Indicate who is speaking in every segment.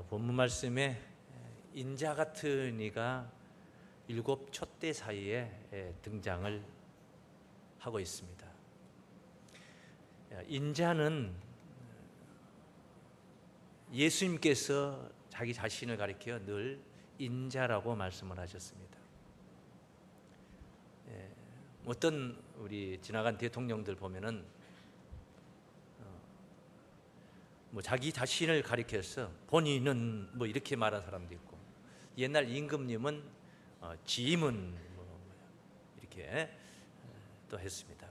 Speaker 1: 본문 말씀에 인자 같은 이가 7 촛대 사이에 등장을 하고 있습니다. 인자는 예수님께서 자기 자신을 가리켜 늘 인자라고 말씀을 하셨습니다. 어떤 우리 지나간 대통령들 보면은 자기 자신을 가리켜서 본인은 이렇게 말한 사람도 있고, 옛날 임금님은 지임은 이렇게 또 했습니다.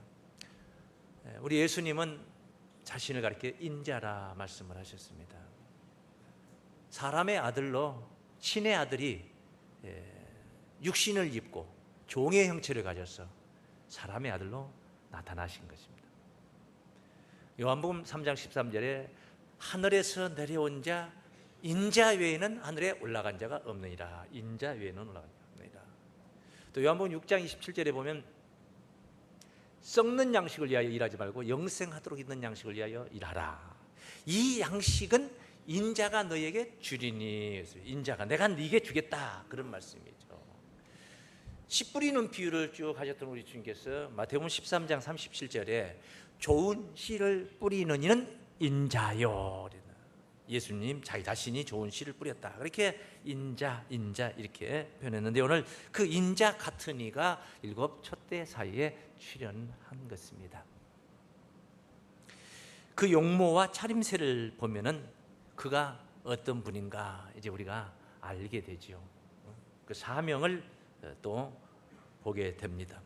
Speaker 1: 우리 예수님은 자신을 가리켜 인자라 말씀을 하셨습니다. 사람의 아들로 신의 아들이 육신을 입고 종의 형체를 가져서 사람의 아들로 나타나신 것입니다. 요한복음 3장 13절에 하늘에서 내려온 자 인자 외에는 하늘에 올라간 자가 없느니라. 인자 외에는 올라간 자가 없느니라. 또 요한복음 6장 27절에 보면 썩는 양식을 위하여 일하지 말고 영생하도록 있는 양식을 위하여 일하라. 이 양식은 인자가 너에게 주리니. 인자가 내가 네게 주겠다, 그런 말씀이죠. 씨 뿌리는 비유를 쭉 하셨던 우리 주님께서 마태복음 13장 37절에 좋은 씨를 뿌리는 이는 인자요. 예수님 자기 자신이 좋은 씨를 뿌렸다. 그렇게 인자 이렇게 표현했는데, 오늘 그 인자 같은 이가 7 촛대 사이에 출현한 것입니다. 그 용모와 차림새를 보면은 그가 어떤 분인가 이제 우리가 알게 되지요. 그 사명을 또 보게 됩니다.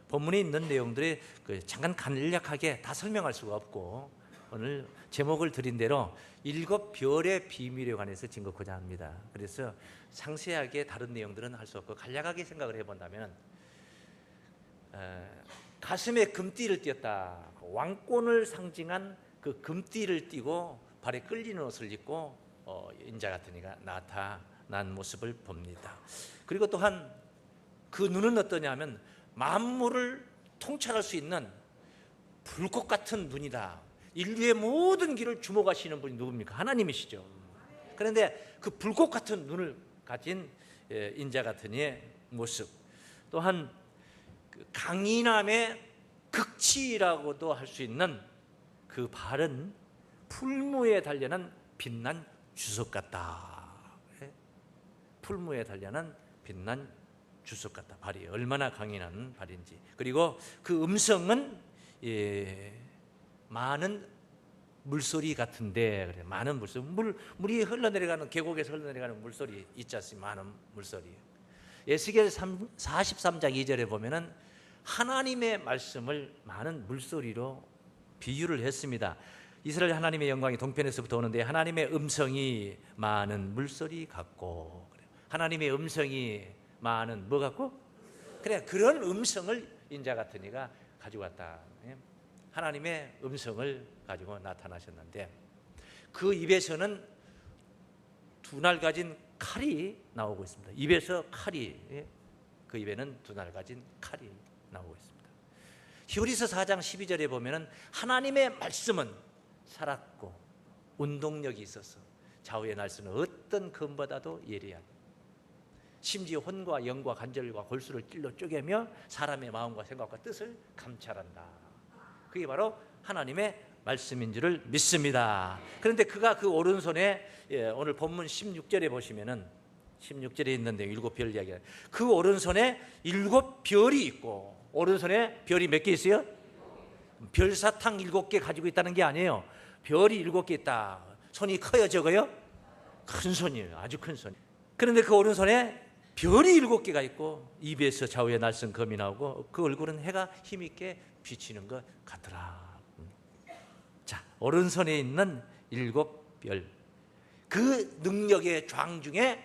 Speaker 1: 본문에 있는 내용들이 잠깐 간략하게 다 설명할 수가 없고, 오늘 제목을 드린 대로 7 별의 비밀에 관해서 증거하고자 합니다. 그래서 상세하게 다른 내용들은 할 수 없고 간략하게 생각을 해본다면, 가슴에 금띠를 띄었다. 왕권을 상징한 그 금띠를 띠고 발에 끌리는 옷을 입고 인자 같은 이가 나타난 모습을 봅니다. 그리고 또한 그 눈은 어떠냐면 만물을 통찰할 수 있는 불꽃 같은 눈이다. 인류의 모든 길을 주목하시는 분이 누굽니까? 하나님이시죠. 그런데 그 불꽃 같은 눈을 가진 인자 같은 이의 모습, 또한 강인함의 극치라고도 할 수 있는 그 발은 풀무에 단련한 빛난 주석 같다. 풀무에 단련한 빛난 주석 같다. 발이 얼마나 강인한 발인지. 그리고 그 음성은 많은 물소리 같은데, 그래, 많은 물소리, 물이 흘러내려가는, 계곡에서 흘러내려가는 물소리 있지 않습니까? 많은 물소리. 에스겔 43장 2절에 보면은 하나님의 말씀을 많은 물소리로 비유를 했습니다. 이스라엘 하나님의 영광이 동편에서부터 오는데 하나님의 음성이 많은 물소리 같고, 하나님의 음성이 많은 뭐 같고? 그래, 그런 음성을 인자 같은 이가 가지고 왔다. 하나님의 음성을 가지고 나타나셨는데, 그 입에서는 2날 가진 칼이 나오고 있습니다. 입에서 칼이, 그 입에는 2날 가진 칼이 나오고 있습니다. 히브리서 4장 12절에 보면은 하나님의 말씀은 살았고 운동력이 있어서 좌우의 날수는 어떤 검보다도 예리한, 심지어 혼과 영과 관절과 골수를 찔러 쪼개며 사람의 마음과 생각과 뜻을 감찰한다. 그게 바로 하나님의 말씀인 줄을 믿습니다. 그런데 그가 그 오른손에, 오늘 본문 16절에 보시면은 16절에 있는데 7별 이야기가, 그 오른손에 7별이 있고, 오른손에 별이 몇 개 있어요? 별사탕 7개 가지고 있다는 게 아니에요. 별이 7개 있다. 손이 커요, 적어요? 큰 손이에요. 아주 큰 손. 그런데 그 오른손에 별이 7개가 있고 입에서 좌우의 날선 검이 나오고 그 얼굴은 해가 힘있게 비치는 것 같더라. 자, 오른손에 있는 7별, 그 능력의 좌 중에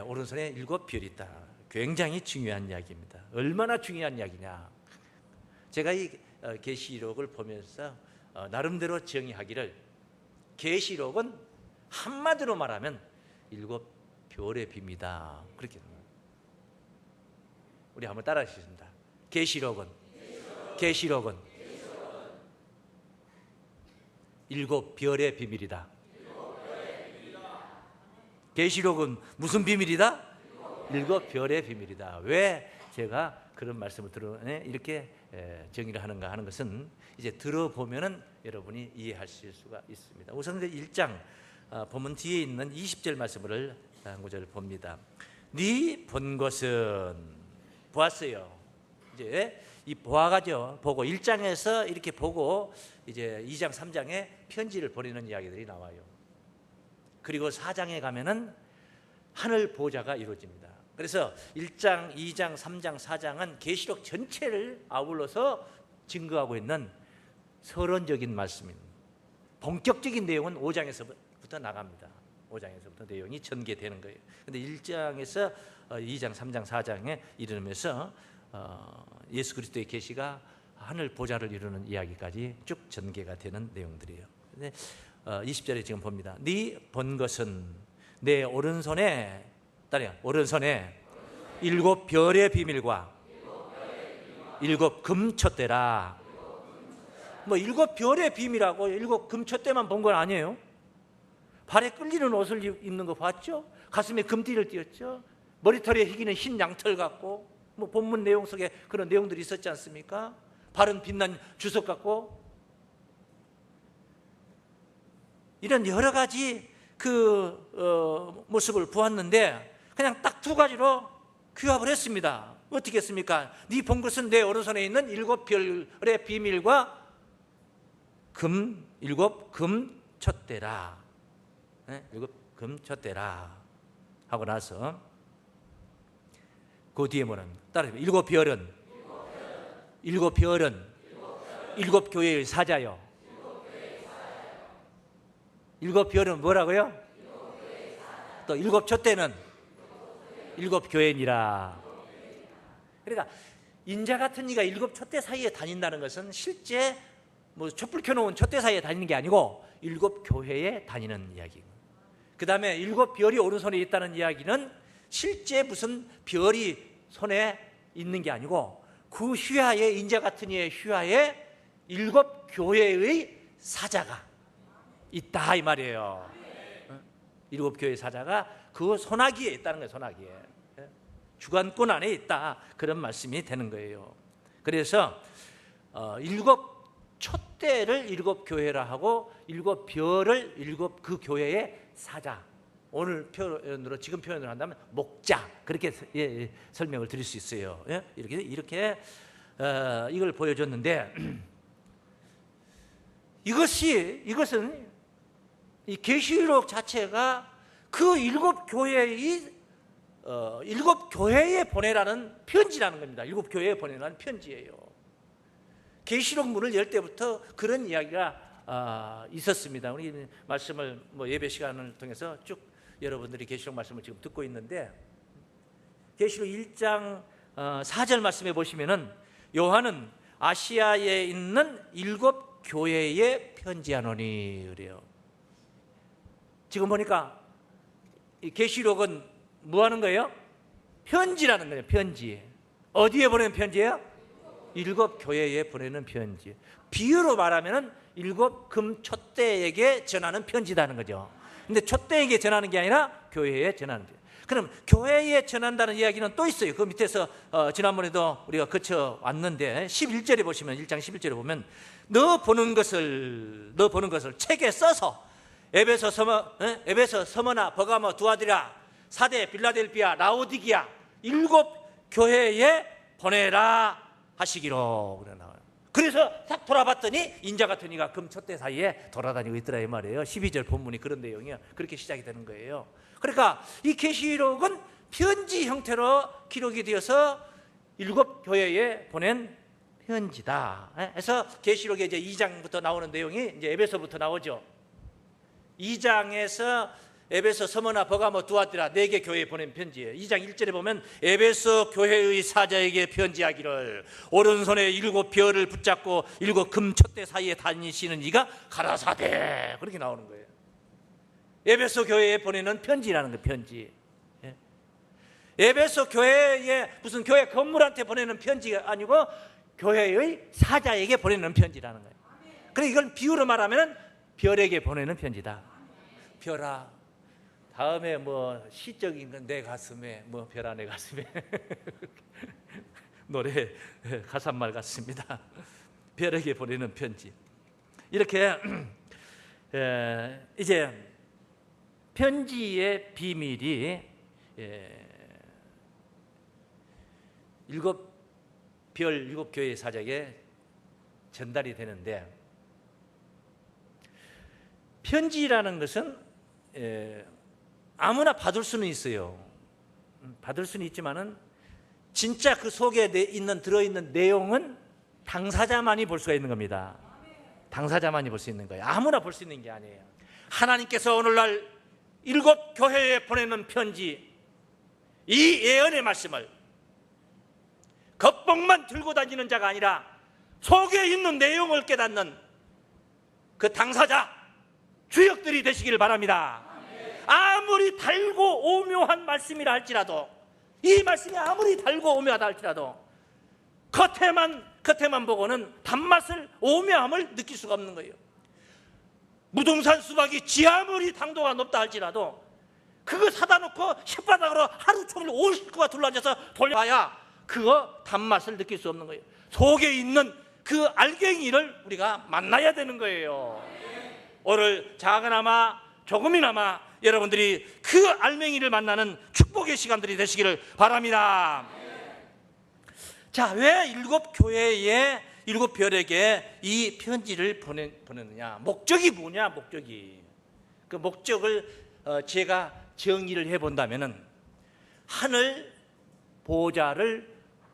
Speaker 1: 오른손에 7별이 있다. 굉장히 중요한 이야기입니다. 얼마나 중요한 이야기냐. 제가 이 계시록을 보면서 나름대로 정의하기를, 계시록은 한마디로 말하면 7별의 비밀이다. 그렇게 우리 한번 따라 하시겠습니다. 계시록은 7별의 비밀이다. 계시록은 무슨 비밀이다? 일곱 별의 비밀이다. 왜 제가 그런 말씀을 이렇게 정의를 하는가 하는 것은 이제 들어보면은 여러분이 이해하실 수가 있습니다. 우선 1장 본문 뒤에 있는 20절 말씀을 한 구절을 봅니다. 네 본 것은 보았어요. 이제 이 보아가죠. 보고 1장에서 이렇게 보고 이제 2장 3장에 편지를 보내는 이야기들이 나와요. 그리고 4장에 가면은 하늘 보좌가 이루어집니다. 그래서 1장, 2장, 3장, 4장은 계시록 전체를 아울러서 증거하고 있는 서론적인 말씀입니다. 본격적인 내용은 5장에서부터 나갑니다. 5장에서부터 내용이 전개되는 거예요. 그런데 1장에서 2장, 3장, 4장에 이르면서 예수 그리스도의 계시가 하늘 보좌를 이루는 이야기까지 쭉 전개가 되는 내용들이에요. 근데 20절에 지금 봅니다. 네 본 것은 내 오른손에 일곱 별의 비밀과 일곱 금촛대라. 뭐 일곱 별의 비밀하고 일곱 금촛대만 본 건 아니에요. 발에 끌리는 옷을 입는 거 봤죠? 가슴에 금띠를 띄었죠? 머리털에 희기는 흰 양털 같고, 뭐 본문 내용 속에 그런 내용들이 있었지 않습니까? 발은 빛난 주석 같고, 이런 여러 가지 모습을 보았는데 그냥 딱 두 가지로 규합을 했습니다. 어떻게 했습니까? 네 본 것은 내 오른손에 있는 일곱 별의 비밀과 일곱 금촛대라. 일곱 금촛대라 하고 나서 그 뒤에 뭐는 따라해요. 일곱 별은 일곱 교회의 사자요. 일곱 별은 뭐라고요? 또 일곱 촛대는 일곱 교회니라. 그러니까 인자 같은 이가 일곱 촛대 사이에 다닌다는 것은 실제 뭐 촛불 켜놓은 촛대 사이에 다니는 게 아니고 일곱 교회에 다니는 이야기입니다. 그 다음에 일곱 별이 오른손에 있다는 이야기는 실제 무슨 별이 손에 있는 게 아니고 그 휘하에, 인자 같은 이의 휘하에 일곱 교회의 사자가 있다 이 말이에요. 일곱 교회의 사자가 그 소나기에 있다는 거예요. 소나기에 주관권 안에 있다, 그런 말씀이 되는 거예요. 그래서 일곱 촛대를 일곱 교회라 하고 일곱 별을 일곱 그 교회의 사자, 오늘 표현으로 지금 표현을 한다면 목자, 그렇게 설명을 드릴 수 있어요. 이렇게 이걸 보여줬는데 이것은 이 계시록 자체가 그 일곱 교회에 보내라는 편지라는 겁니다. 일곱 교회에 보내라는 편지예요. 계시록 문을 열 때부터 그런 이야기가 있었습니다. 우리 말씀을 예배 시간을 통해서 쭉 여러분들이 계시록 말씀을 지금 듣고 있는데, 계시록 1장 4절 말씀에 보시면은 요한은 아시아에 있는 일곱 교회에 편지하노니 그래요. 지금 보니까 이 계시록은 뭐 하는 거예요? 편지라는 거예요. 편지. 어디에 보내는 편지예요? 일곱 교회에 보내는 편지. 비유로 말하면 일곱 금촛대에게 전하는 편지다는 거죠. 근데 촛대에게 전하는 게 아니라 교회에 전하는 거예요. 그럼 교회에 전한다는 이야기는 또 있어요. 그 밑에서 지난번에도 우리가 거쳐 왔는데 11절에 보시면, 1장 11절에 보면 너 보는 것을 책에 써서 에베소, 서머나, 버가모, 두아디라, 사대, 빌라델비아, 라오디기아 일곱 교회에 보내라 하시기로 그래 나와요. 그래서 딱 돌아봤더니 인자 같은 이가 금촛대 사이에 돌아다니고 있더라 이 말이에요. 12절 본문이 그런 내용이에요. 그렇게 시작이 되는 거예요. 그러니까 이 계시록은 편지 형태로 기록이 되어서 일곱 교회에 보낸 편지다. 그래서 계시록에 이제 2장부터 나오는 내용이 이제 에베소부터 나오죠. 2장에서 에베소, 서머나, 버가모, 두아디라 4개 교회에 보낸 편지예요. 2장 1절에 보면 에베소 교회의 사자에게 편지하기를 오른손에 일곱 별을 붙잡고 일곱 금촛대 사이에 다니시는 이가 가라사대, 그렇게 나오는 거예요. 에베소 교회에 보내는 편지라는 거예요. 편지. 에베소 교회에 무슨 교회 건물한테 보내는 편지가 아니고 교회의 사자에게 보내는 편지라는 거예요. 그래서 이걸 비유로 말하면 별에게 보내는 편지다. 별아, 다음에 뭐 시적인 건 내 가슴에 뭐 별 안의 가슴에 노래 가사말 같습니다. 별에게 보내는 편지. 이렇게 이제 편지의 비밀이 일곱 교회 사적에 전달이 되는데, 편지라는 것은 아무나 받을 수는 있어요. 받을 수는 있지만은 진짜 그 속에 들어있는 내용은 당사자만이 볼 수가 있는 겁니다. 당사자만이 볼 수 있는 거예요. 아무나 볼 수 있는 게 아니에요. 하나님께서 오늘날 일곱 교회에 보내는 편지, 이 예언의 말씀을 겉봉만 들고 다니는 자가 아니라 속에 있는 내용을 깨닫는 그 당사자, 주역들이 되시기를 바랍니다. 아무리 달고 오묘한 말씀이라 할지라도, 이 말씀이 아무리 달고 오묘하다 할지라도 겉에만 보고는 단맛을, 오묘함을 느낄 수가 없는 거예요. 무등산 수박이 지 아무리 당도가 높다 할지라도 그거 사다 놓고 혓바닥으로 하루 종일 온 식구가 둘러앉아서 돌려봐야 그거 단맛을 느낄 수 없는 거예요. 속에 있는 그 알갱이를 우리가 만나야 되는 거예요. 오늘 작은아마 조금이나마 여러분들이 그 알맹이를 만나는 축복의 시간들이 되시기를 바랍니다. 자, 왜 일곱 교회에, 일곱 별에게 이 편지를 보내느냐? 목적이 뭐냐? 목적이. 그 목적을 제가 정의를 해본다면은, 하늘 보좌를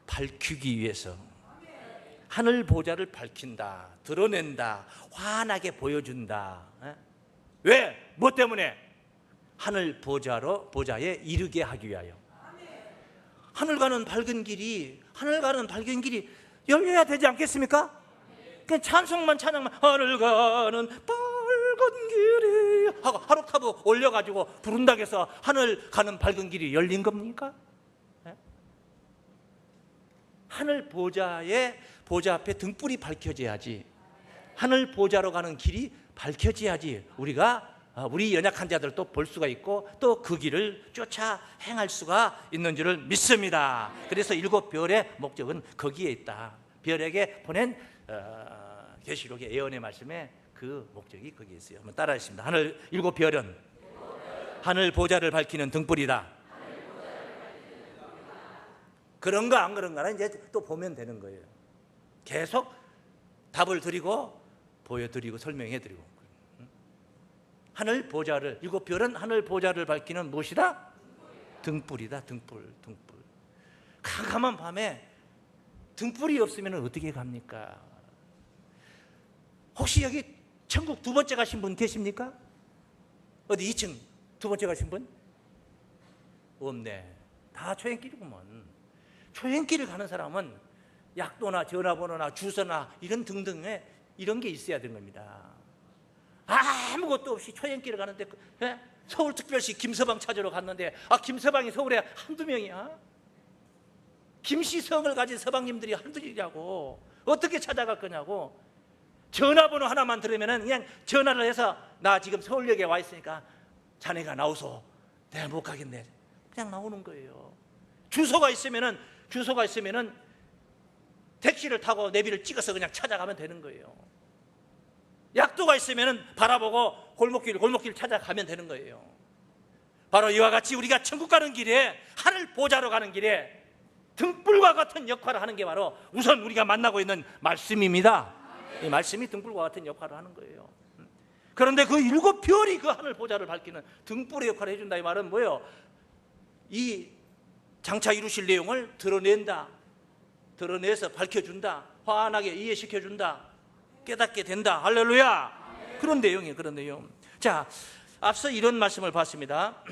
Speaker 1: 밝히기 위해서, 하늘 보좌를 밝힌다, 드러낸다, 환하게 보여준다. 왜? 뭐 때문에? 하늘 보좌에 이르게 하기 위하여. 하늘 가는 밝은 길이 열려야 되지 않겠습니까? 그냥 찬양만 하늘 가는 밝은 길이 하고 하루타브 올려가지고 부른다고 해서 하늘 가는 밝은 길이 열린 겁니까? 하늘 보좌 앞에 등불이 밝혀져야지, 하늘 보좌로 가는 길이 밝혀져야지 우리 연약한 자들도 볼 수가 있고 또 그 길을 쫓아 행할 수가 있는 줄을 믿습니다. 그래서 일곱 별의 목적은 거기에 있다. 별에게 보낸 계시록의 예언의 말씀에 그 목적이 거기에 있어요. 한번 따라하겠습니다. 일곱 별은 하늘 보좌를 밝히는 등불이다. 그런가 안 그런가는 이제 또 보면 되는 거예요. 계속 답을 드리고 보여드리고 설명해드리고. 하늘 보좌를, 일곱 별은 하늘 보좌를 밝히는 무엇이다? 등불이다. 등불. 캄캄한 밤에 등불이 없으면 어떻게 갑니까? 혹시 여기 천국 두 번째 가신 분 계십니까? 어디 2층 두 번째 가신 분? 없네. 다 초행길이구먼. 초행길을 가는 사람은 약도나 전화번호나 주소나 이런 등등의 이런 게 있어야 되는 겁니다. 아무것도 없이 초행길을 가는데 서울특별시 김서방 찾으러 갔는데 김서방이 서울에 한두 명이야? 김씨성을 가진 서방님들이 한둘이냐고. 어떻게 찾아갈 거냐고. 전화번호 하나만 들으면 그냥 전화를 해서 나 지금 서울역에 와 있으니까 자네가 나오소. 내가 못 가겠네. 그냥 나오는 거예요. 주소가 있으면은 택시를 타고 내비를 찍어서 그냥 찾아가면 되는 거예요. 약도가 있으면 바라보고 골목길 찾아가면 되는 거예요. 바로 이와 같이 우리가 천국 가는 길에, 하늘 보좌로 가는 길에 등불과 같은 역할을 하는 게 바로 우선 우리가 만나고 있는 말씀입니다. 이 말씀이 등불과 같은 역할을 하는 거예요. 그런데 그 일곱 별이 그 하늘 보좌를 밝히는 등불의 역할을 해준다. 이 말은 뭐예요? 이 장차 이루실 내용을 드러내서 밝혀준다, 환하게 이해시켜준다, 깨닫게 된다. 할렐루야. 그런 내용이에요. 그런 내용. 자, 앞서 이런 말씀을 봤습니다.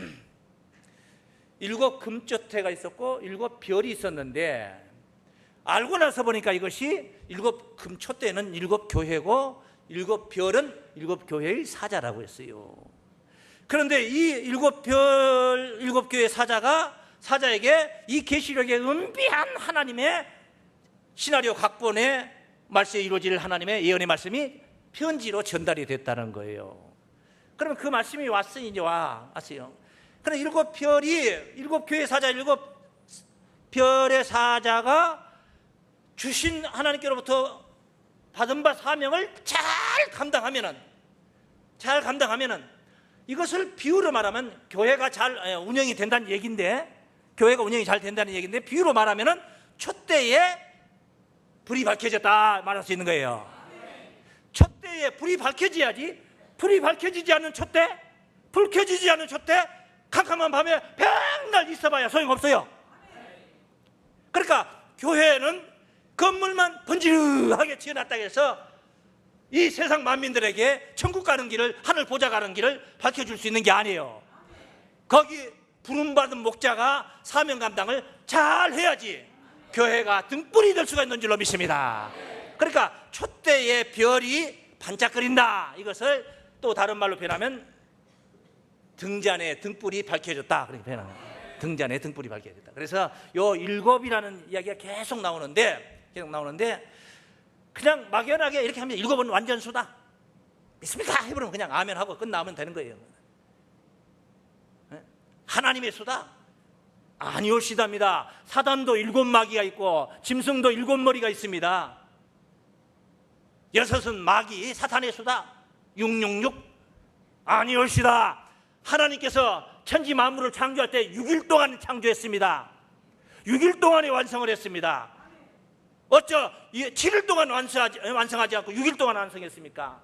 Speaker 1: 일곱 금조태가 있었고 일곱 별이 있었는데, 알고 나서 보니까 이것이 일곱 금초대는 일곱 교회고 일곱 별은 일곱 교회의 사자라고 했어요. 그런데 이 일곱 교회 사자에게 이 계시록의 은비한 하나님의 시나리오 각본의 말씀에 이루어질 하나님의 예언의 말씀이 편지로 전달이 됐다는 거예요. 그러면 그 말씀이 왔어요. 그러나 일곱 교회 사자, 일곱 별의 사자가 주신 하나님께로부터 받은 바 사명을 잘 감당하면은 이것을 비유로 말하면 교회가 잘 운영이 된다는 얘기인데, 교회가 운영이 잘 된다는 얘기인데, 비유로 말하면은 촛대에 불이 밝혀졌다 말할 수 있는 거예요. 촛대에 불이 밝혀져야지. 불이 밝혀지지 않는 촛대, 불 켜지지 않는 촛대, 캄캄한 밤에 백날 있어봐야 소용없어요. 그러니까 교회는 건물만 번지르하게 지어놨다고 해서 이 세상 만민들에게 천국 가는 길을, 하늘 보좌 가는 길을 밝혀줄 수 있는 게 아니에요. 거기 부름받은 목자가 사명 감당을 잘 해야지 교회가 등불이 될 수가 있는 줄로 믿습니다. 그러니까 촛대의 별이 반짝거린다, 이것을 또 다른 말로 표현하면 등잔에 등불이 밝혀졌다, 그렇게 표현합니다. 등잔에 등불이 밝혀졌다. 그래서 요 일곱이라는 이야기가 계속 나오는데 그냥 막연하게 이렇게 하면 일곱은 완전수다, 믿습니까? 해버리면 그냥 아멘 하고 끝나면 되는 거예요. 하나님의 수다? 아니올시답니다. 사단도 일곱 마귀가 있고 짐승도 일곱 머리가 있습니다. 여섯은 마귀 사탄의 수다. 666 아니올시다. 하나님께서 천지 만물을 창조할 때 6일 동안 창조했습니다. 6일 동안에 완성을 했습니다. 어쩌 7일 동안 완성하지 않고 6일 동안 완성했습니까?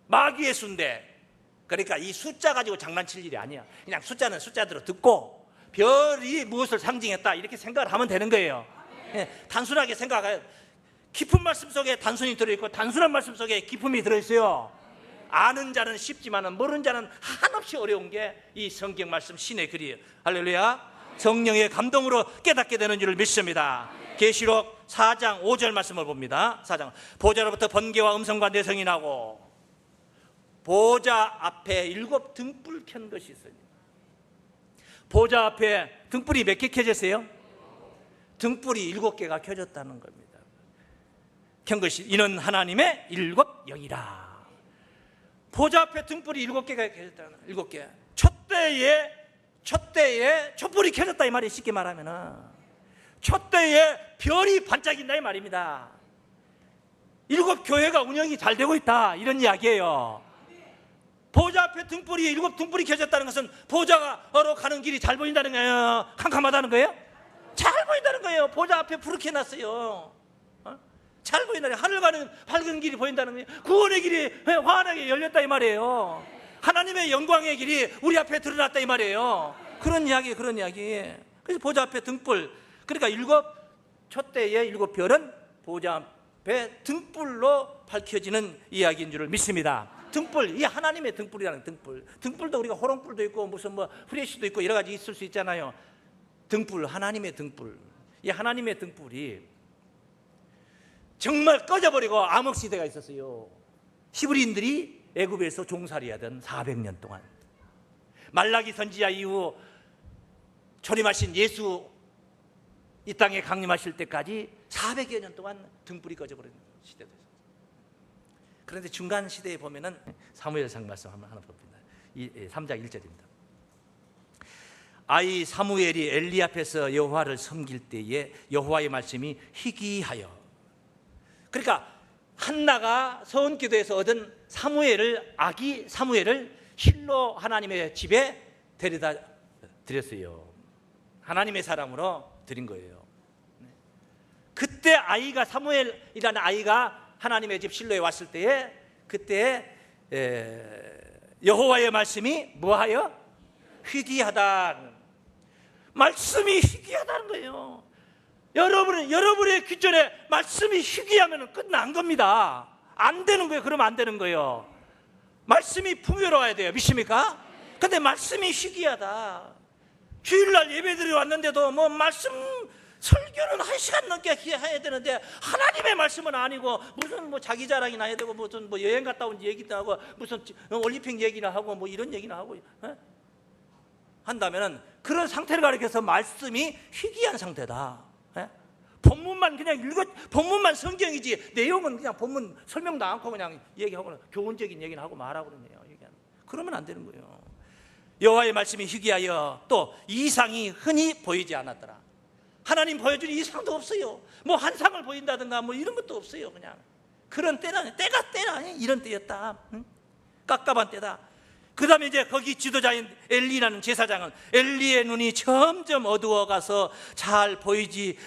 Speaker 1: 마귀의 수인데, 그러니까 이 숫자 가지고 장난칠 일이 아니야. 그냥 숫자는 숫자대로 듣고 별이 무엇을 상징했다 이렇게 생각을 하면 되는 거예요. 단순하게 생각해. 깊은 말씀 속에 단순히 들어있고 단순한 말씀 속에 깊음이 들어있어요. 아는 자는 쉽지만 모르는 자는 한없이 어려운 게 이 성경 말씀 신의 글이에요. 할렐루야. 성령의 감동으로 깨닫게 되는 줄을 믿습니다. 계시록 4장 5절 말씀을 봅니다. 4장. 보좌로부터 번개와 음성과 내성이 나고 보좌 앞에 7 등불 켠 것이 있어요. 보좌 앞에 등불이 몇 개 켜졌어요? 등불이 7개가 켜졌다는 겁니다. 켠 것이 이는 하나님의 7 영이라. 보좌 앞에 등불이 7개가 켜졌다는, 7개. 촛대에 촛불이 켜졌다 이 말이, 쉽게 말하면은 촛대에 별이 반짝인다 이 말입니다. 7 교회가 운영이 잘 되고 있다, 이런 이야기예요. 보좌 앞에 등불이 7 등불이 켜졌다는 것은 보좌로 가는 길이 잘 보인다는 거예요? 캄캄하다는 거예요? 잘 보인다는 거예요. 보좌 앞에 불을 켜놨어요. 잘 보인다는 거예요. 하늘 가는 밝은 길이 보인다는 거예요. 구원의 길이 환하게 열렸다 이 말이에요. 하나님의 영광의 길이 우리 앞에 드러났다 이 말이에요. 그런 이야기. 그래서 보좌 앞에 등불, 그러니까 7 촛대의 7 별은 보좌 앞에 등불로 밝혀지는 이야기인 줄을 믿습니다. 등불, 이 하나님의 등불이라는 등불. 등불도 우리가 호롱불도 있고 무슨 프레시도 있고 여러 가지 있을 수 있잖아요. 등불, 하나님의 등불. 이 하나님의 등불이 정말 꺼져버리고 암흑 시대가 있었어요. 히브리인들이 애굽에서 종살이하던 400년 동안, 말라기 선지자 이후 초림하신 예수 이 땅에 강림하실 때까지 400여 년 동안 등불이 꺼져버리는 시대도 있어요. 그런데 중간 시대에 보면은 사무엘상 말씀 하나 봅니다. 3장 1절입니다. 아이 사무엘이 엘리 앞에서 여호와를 섬길 때에 여호와의 말씀이 희귀하여, 그러니까 한나가 서원기도에서 얻은 아기 사무엘을 실로 하나님의 집에 데려다 드렸어요. 하나님의 사람으로 드린 거예요. 그때 아이가, 사무엘이라는 아이가 하나님의 집 실로에 왔을 때에, 그때 여호와의 말씀이 뭐하여? 희귀하다. 말씀이 희귀하다는 거예요. 여러분의 귀전에 말씀이 희귀하면 끝난 겁니다. 안 되는 거예요. 그러면 안 되는 거예요. 말씀이 풍요로워야 돼요. 믿습니까? 근데 말씀이 희귀하다. 주일날 예배드리러 왔는데도 말씀 설교는 1시간 넘게 해야 되는데 하나님의 말씀은 아니고 무슨 자기 자랑이나 해야 되고 무슨 여행 갔다 온 얘기도 하고 무슨 올림픽 얘기나 하고 이런 얘기나 하고 한다면은 그런 상태를 가리켜서 말씀이 희귀한 상태다. 본문만 그냥 본문만 성경이지 내용은 그냥 본문 설명도 않고 그냥 얘기하고 교훈적인 얘기는 하고 말하고 그러네요. 그러면 안 되는 거예요. 여호와의 말씀이 희귀하여 또 이상이 흔히 보이지 않았더라. 하나님 보여주는 이상도 없어요. 뭐 환상을 보인다든가 뭐 이런 것도 없어요. 그냥 그런 때는 때가 이런 때였다. 응? 깝깝한 때다. 그 다음에 이제 거기 지도자인 엘리라는 제사장은 엘리의 눈이 점점 어두워가서 잘 보지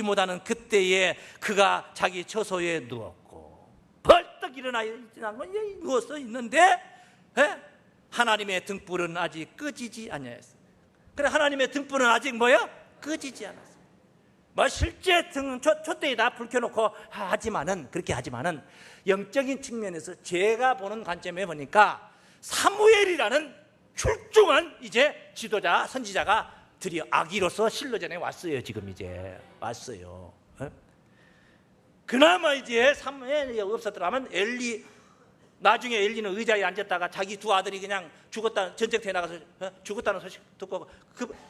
Speaker 1: 못하는 그때에 그가 자기 처소에 누웠고 벌떡 일어나 누워서 있는데 하나님의 등불은 아직 꺼지지 아니하였어요. 그래, 하나님의 등불은 아직 뭐야? 꺼지지 않았어요. 뭐 실제 촛대에다 불 켜놓고 그렇게 하지만은 영적인 측면에서 제가 보는 관점에 보니까 사무엘이라는 출중한 이제 지도자, 선지자가 드디어 아기로서 실로전에 왔어요. 지금 이제 왔어요. 그나마 이제 사무엘이 없었더라면 나중에 엘리는 의자에 앉았다가 자기 두 아들이 그냥 죽었다, 전쟁터에 나가서 죽었다는 소식 듣고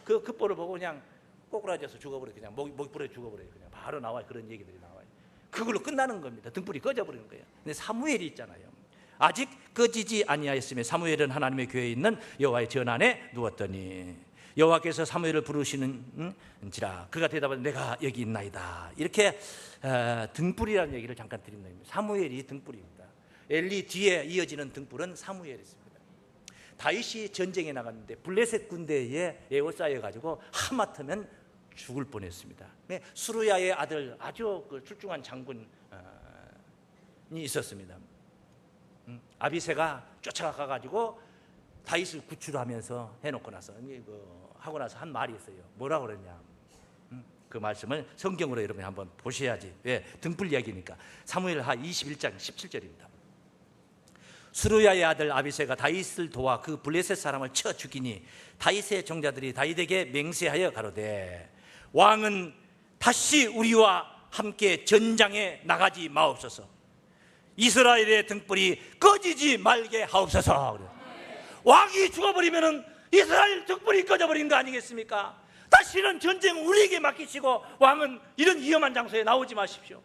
Speaker 1: 그 꼴을 보고 그냥 꼬꾸라져서 죽어버려. 그냥 목이 부러져 죽어버려요. 그냥 바로 나와요. 그런 얘기들이 나와요. 그걸로 끝나는 겁니다. 등불이 꺼져버리는 거예요. 근데 사무엘이 있잖아요. 아직 꺼지지 아니하였으며 사무엘은 하나님의 교회에 있는 여호와의 전안에 누웠더니 여호와께서 사무엘을 부르시는지라 그가 대답하되 내가 여기 있나이다. 이렇게 등불이라는 얘기를 잠깐 드린 겁니다. 사무엘이 등불입니다. 엘리 뒤에 이어지는 등불은 사무엘이었습니다. 다윗이 전쟁에 나갔는데 블레셋 군대에 에워싸여가지고 하마터면 죽을 뻔했습니다. 수르야의 아들 아주 출중한 장군이 있었습니다. 아비새가 쫓아가가지고 다윗을 구출하면서 해놓고 나서 하고 나서 한 말이 있어요. 뭐라고 그러냐? 그 말씀을 성경으로 여러분이 한번 보셔야지. 왜? 등불 이야기니까. 사무엘하 21장 17절입니다. 수르야의 아들 아비새가 다윗을 도와 그 블레셋 사람을 쳐 죽이니 다윗의 종자들이 다윗에게 맹세하여 가로되 왕은 다시 우리와 함께 전장에 나가지 마옵소서. 이스라엘의 등불이 꺼지지 말게 하옵소서. 왕이 죽어버리면 이스라엘 등불이 꺼져버린 거 아니겠습니까? 다시는 전쟁 우리에게 맡기시고 왕은 이런 위험한 장소에 나오지 마십시오.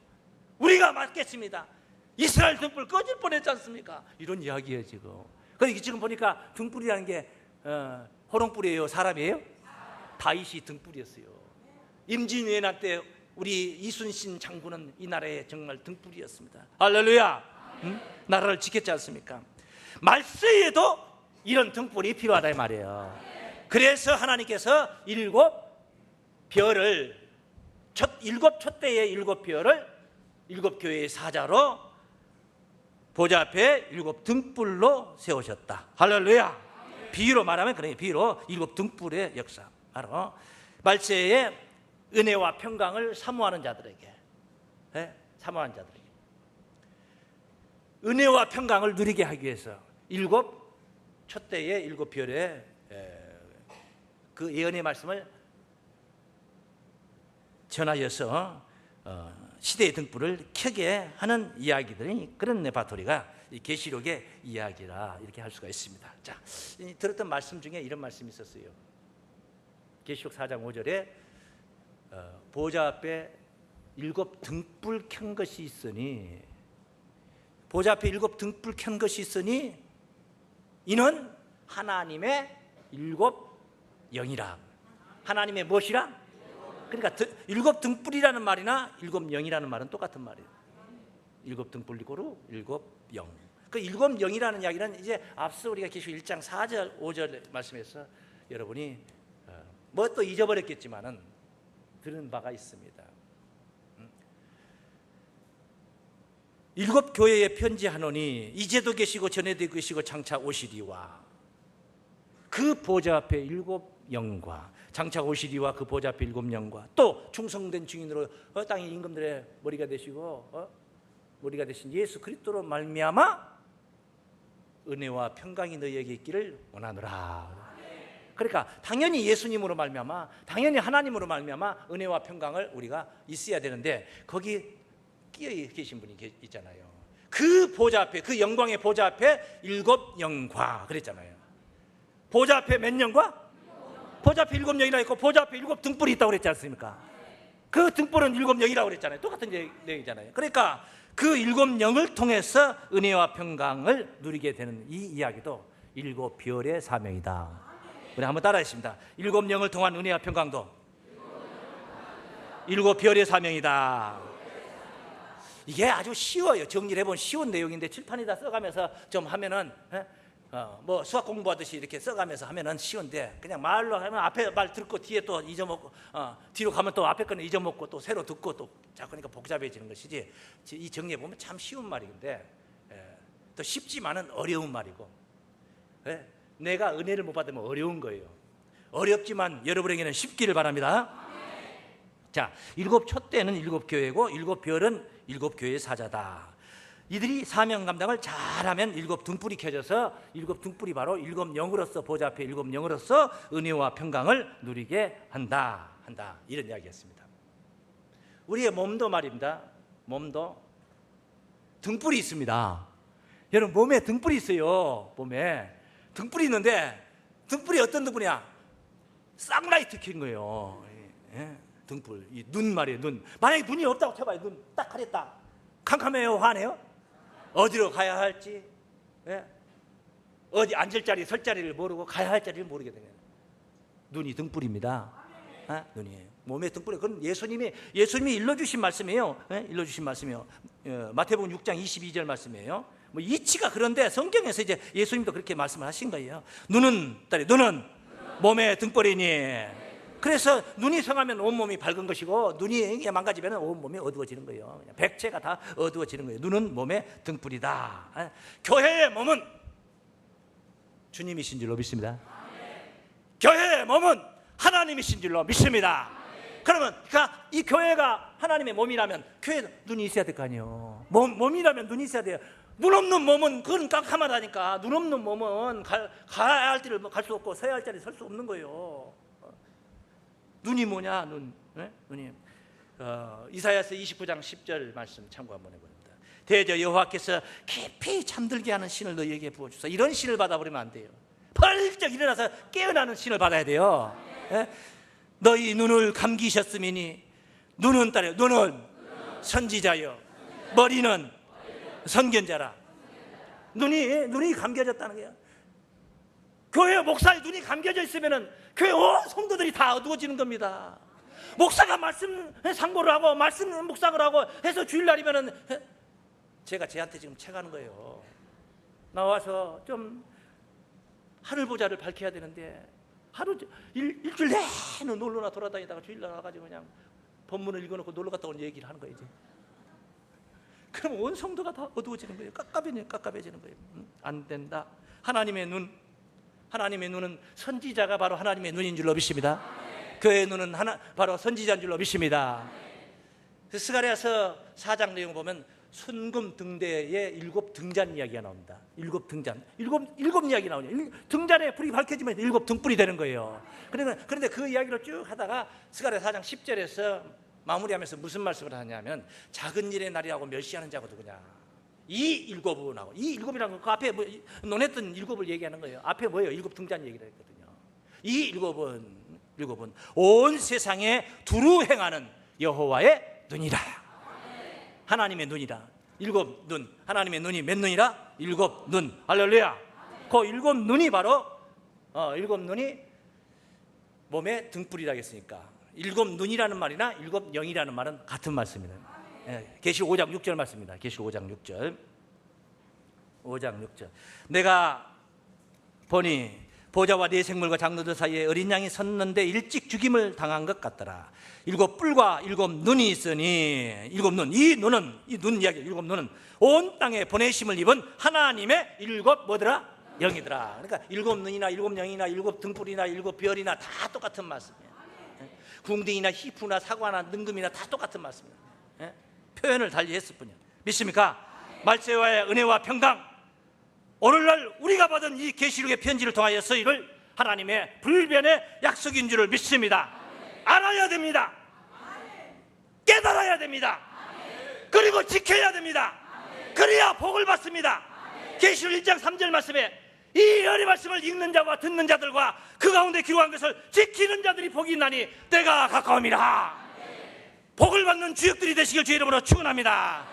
Speaker 1: 우리가 맡겠습니다. 이스라엘 등불 꺼질 뻔했지 않습니까? 이런 이야기예요 지금. 그러니까 지금 보니까 등불이라는 게 호롱불이에요? 사람이에요? 다윗이 등불이었어요. 임진왜란 때 우리 이순신 장군은 이 나라의 정말 등불이었습니다. 할렐루야. 나라를 지켰지 않습니까? 말세에도 이런 등불이 필요하다 이 말이에요. 그래서 하나님께서 일곱 촛대의 일곱 별을 일곱 교회의 사자로 보좌 앞에 일곱 등불로 세우셨다. 할렐루야. 비유로 말하면 그래. 비유로 일곱 등불의 역사. 바로 말세에 은혜와 평강을 사모하는 자들에게, 사모하는 자들에게 은혜와 평강을 누리게 하기 위해서 일곱 촛대의 일곱 별의 그 예언의 말씀을 전하여서 시대의 등불을 켜게 하는 이야기들이 그런 레파토리가 계시록의 이야기라 이렇게 할 수가 있습니다. 자, 들었던 말씀 중에 이런 말씀이 있었어요. 계시록 4장 5절에 보좌 앞에 일곱 등불 켠 것이 있으니, 보좌 앞에 일곱 등불 켠 것이 있으니 이는 하나님의 일곱 영이라. 하나님의 무엇이라? 그러니까 일곱 등불이라는 말이나 일곱 영이라는 말은 똑같은 말이에요. 일곱 등불이고로 일곱 영. 그 일곱 영이라는 이야기는 이제 앞서 우리가 계시록 1장 4절 5절 말씀에서 여러분이 뭐 또 잊어버렸겠지만은 들은 바가 있습니다. 일곱 교회에 편지하노니 이제도 계시고 전에도 계시고 장차 오시리와 그 보좌 앞에 일곱 영과 장차 오시리와 그 보좌 앞에 일곱 영과 또 충성된 증인으로 땅의 임금들의 머리가 되시고 머리가 되신 예수 그리스도로 말미암아 은혜와 평강이 너희에게 있기를 원하노라. 그러니까 당연히 예수님으로 말미암아, 당연히 하나님으로 말미암아 은혜와 평강을 우리가 있어야 되는데 거기 끼어 계신 분이 있잖아요. 그 보좌 앞에, 그 영광의 보좌 앞에 일곱 영과 그랬잖아요. 보좌 앞에 몇 영과? 보좌 앞에 일곱 영이라 했고 보좌 앞에 일곱 등불이 있다고 그랬지 않습니까? 그 등불은 일곱 영이라고 그랬잖아요. 똑같은 내용이잖아요. 그러니까 그 일곱 영을 통해서 은혜와 평강을 누리게 되는 이 이야기도 일곱 별의 사명이다. 우리 한번 따라하겠습니다. 일곱 영을 통한 은혜와 평강도 일곱 별의 사명이다. 이게 아주 쉬워요. 정리를 해보면 쉬운 내용인데 칠판에다 써가면서 좀 하면은 뭐 수학 공부하듯이 이렇게 써가면서 하면은 쉬운데, 그냥 말로 하면 앞에 말 듣고 뒤에 또 잊어먹고 뒤로 가면 또 앞에 거는 잊어먹고 또 새로 듣고 또 자꾸 그러니까 복잡해지는 것이지, 이 정리해 보면 참 쉬운 말인데 또 쉽지만은 어려운 말이고, 내가 은혜를 못 받으면 어려운 거예요. 어렵지만 여러분에게는 쉽기를 바랍니다. 자, 일곱 촛대는 일곱 교회고 일곱 별은 일곱 교회의 사자다. 이들이 사명 감당을 잘하면 일곱 등불이 켜져서 일곱 등불이 바로 일곱 영으로서 보좌 앞에 일곱 영으로서 은혜와 평강을 누리게 한다. 이런 이야기였습니다. 우리의 몸도 말입니다. 몸도 등불이 있습니다. 여러분, 몸에 등불이 있어요. 몸에 등불이 있는데, 등불이 어떤 등불이냐? 쌍라이트 킨 거예요. 등불. 이 눈 말이에요. 눈. 만약에 눈이 없다고 쳐봐요. 눈 딱 가렸다. 캄캄해요? 화내요? 어디로 가야 할지, 어디 앉을 자리 설 자리를 모르고 가야 할 자리를 모르게 되는 거예요. 눈이 등불입니다. 눈이에요. 몸의 등불이. 그건 예수님이 일러주신 말씀이에요. 일러주신 말씀이에요. 마태복음 6장 22절 말씀이에요. 뭐 이치가 그런데 성경에서 이제 예수님도 그렇게 말씀을 하신 거예요. 눈은 몸의 등불이니. 그래서 눈이 성하면 온몸이 밝은 것이고, 눈이 망가지면 온몸이 어두워지는 거예요. 백체가 다 어두워지는 거예요. 눈은 몸의 등불이다. 교회의 몸은 주님이신 줄로 믿습니다. 교회의 몸은 하나님이신 줄로 믿습니다. 그러면 이 교회가 하나님의 몸이라면 교회에 눈이 있어야 될 거 아니에요. 몸이라면 눈이 있어야 돼요. 눈 없는 몸은 그건 깜깜하다니까. 눈 없는 몸은 가야 할 길을 갈 수 없고 서야 할 자리에 설 수 없는 거예요. 눈이 뭐냐? 눈이 이사야서 29장 10절 말씀 참고 한번 해봅니다. 대저 여호와께서 깊이 잠들게 하는 신을 너희에게 부어주소서. 이런 신을 받아버리면 안 돼요. 펄쩍 일어나서 깨어나는 신을 받아야 돼요. 너희 눈을 감기셨으니, 눈은 선지자요, 머리는 선견자라. 눈이 감겨졌다는 거예요. 교회 목사의 눈이 감겨져 있으면은 교회 온 성도들이 다 어두워지는 겁니다. 목사가 말씀 상고를 하고 말씀 묵상을 하고 해서 주일날이면은 제가 쟤한테 지금 책하는 거예요. 나와서 좀 하늘 보좌를 밝혀야 되는데 일주일 내내 놀러나 돌아다니다가 주일날 와가지고 그냥 본문을 읽어놓고 놀러 갔다 온 얘기를 하는 거예요. 이제. 그럼 온 성도가 다 어두워지는 거예요. 깝깝해지는 거예요. 안 된다. 하나님의 눈은 선지자가 바로 하나님의 눈인 줄로 믿습니다. 교회의 눈은 바로 선지자인 줄로 믿습니다. 스가랴서 4장 내용 보면 순금 등대의 일곱 등잔 이야기가 나옵니다. 일곱 등잔, 일곱 이야기 나오죠. 등잔에 불이 밝혀지면 일곱 등불이 되는 거예요. 그런데 그 이야기를 쭉 하다가 스가랴 4장 10절에서 마무리하면서 무슨 말씀을 하냐면, 작은 일의 날이라고 멸시하는 자가 누구냐? 이 일곱은하고, 이 일곱이라는 거 그 앞에 논했던 일곱을 얘기하는 거예요. 앞에 뭐예요? 일곱 등잔 얘기를 했거든요. 이 일곱은 온 세상에 두루 행하는 여호와의 눈이라. 하나님의 눈이라. 일곱 눈. 하나님의 눈이 몇 눈이라? 일곱 눈. 할렐루야. 그 일곱 눈이 바로 일곱 눈이 몸의 등불이라 했으니까, 일곱 눈이라는 말이나 일곱 영이라는 말은 같은 말씀입니다. 계시 5장 6절 말씀입니다. 계시 5장 6절. 내가 보니 보좌와 네 생물과 장로들 사이에 어린 양이 섰는데 일찍 죽임을 당한 것 같더라. 일곱 뿔과 일곱 눈이 있으니, 일곱 눈, 이 눈 이야기, 일곱 눈은 온 땅에 보내심을 입은 하나님의 일곱 뭐더라? 영이더라. 그러니까 일곱 눈이나 일곱 영이나 일곱 등불이나 일곱 별이나 다 똑같은 말씀이에요. 궁딩이나 히프나 사과나 능금이나 다 똑같은 말씀이에요. 표현을 달리 했을 뿐이에요. 믿습니까? 말세와의 은혜와 평강, 오늘날 우리가 받은 이 계시록의 편지를 통하여서 이를 하나님의 불변의 약속인 줄을 믿습니다. 알아야 됩니다. 깨달아야 됩니다. 그리고 지켜야 됩니다. 그래야 복을 받습니다. 계시록 1장 3절 말씀에 이 열의 말씀을 읽는 자와 듣는 자들과 그 가운데 기록한 것을 지키는 자들이 복이 있나니 때가 가까움이라. 복을 받는 주역들이 되시길 주의 이름으로 축원합니다.